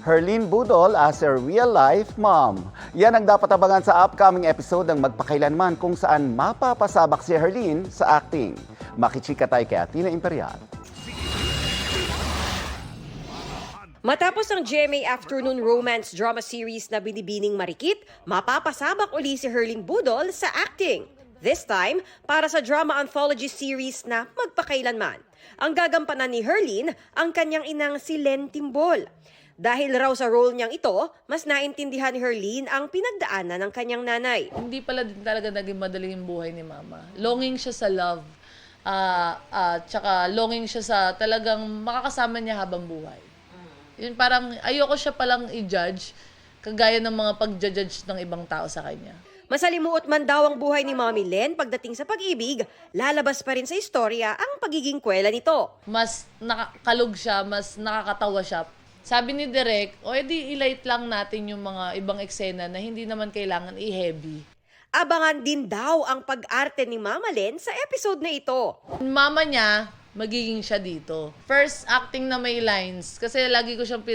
Herlene Budol as a real-life mom. Yan ang dapat abangan sa upcoming episode ng Magpakailanman kung saan mapapasabak si Herlene sa acting. Makichika tayo kay Athena Imperial. Matapos ang GMA Afternoon Romance Drama Series na Binibining Marikit, mapapasabak uli si Herlene Budol sa acting. This time, para sa drama anthology series na Magpakailanman. Ang gagampanan ni Herlene ang kanyang inang si Len Timbol. Dahil raw sa role niyang ito, mas naintindihan ni Herlene ang pinagdaanan ng kanyang nanay. Hindi pala din talaga naging madali yung buhay ni Mama. Longing siya sa love. Tsaka longing siya sa talagang makakasama niya habang buhay. Yun parang ayoko siya palang i-judge kagaya ng mga pag-judge ng ibang tao sa kanya. Masalimuot man daw ang buhay ni Mommy Len pagdating sa pag-ibig, lalabas pa rin sa istorya ang pagiging kwela nito. Mas nakakalog siya, mas nakakatawa siya. Sabi ni Direk, edi i-light lang natin yung mga ibang eksena na hindi naman kailangan i-heavy. Abangan din daw ang pag-arte ni Mama Len sa episode na ito. Mama niya, magiging siya dito. First acting na may lines. Kasi lagi ko siyang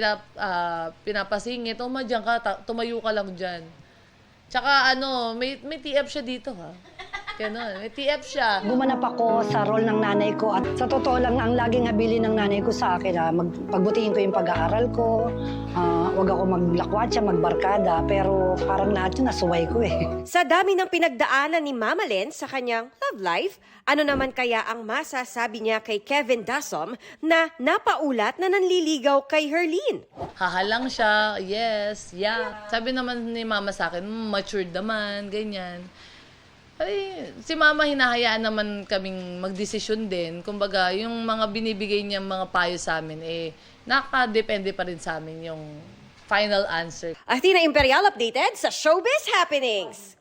pinapasingit. Diyan ka, tumayo ka lang dyan. Tsaka may TF siya dito ha. Ganon, may TF siya. Gumanap ako sa role ng nanay ko at sa totoo lang, ang laging habilin ng nanay ko sa akin, pagbutihin ko yung pag-aaral ko, wag ako maglakwatsa, magbarkada, pero parang lahat yun nasuway ko eh. Sa dami ng pinagdaanan ni Mama Len sa kanyang love life, ano naman kaya ang masasabi niya kay Kevin Dasom na napaulat na nanliligaw kay Herlene? Hahalang siya, yes, yeah. Sabi naman ni Mama sa akin, matured naman, ganyan. Ay, si Mama hinahayaan naman kaming magdesisyon din. Kumbaga, yung mga binibigay niyang mga payo sa amin, nakadepende pa rin sa amin yung final answer. Athena Imperial updated sa Showbiz Happenings.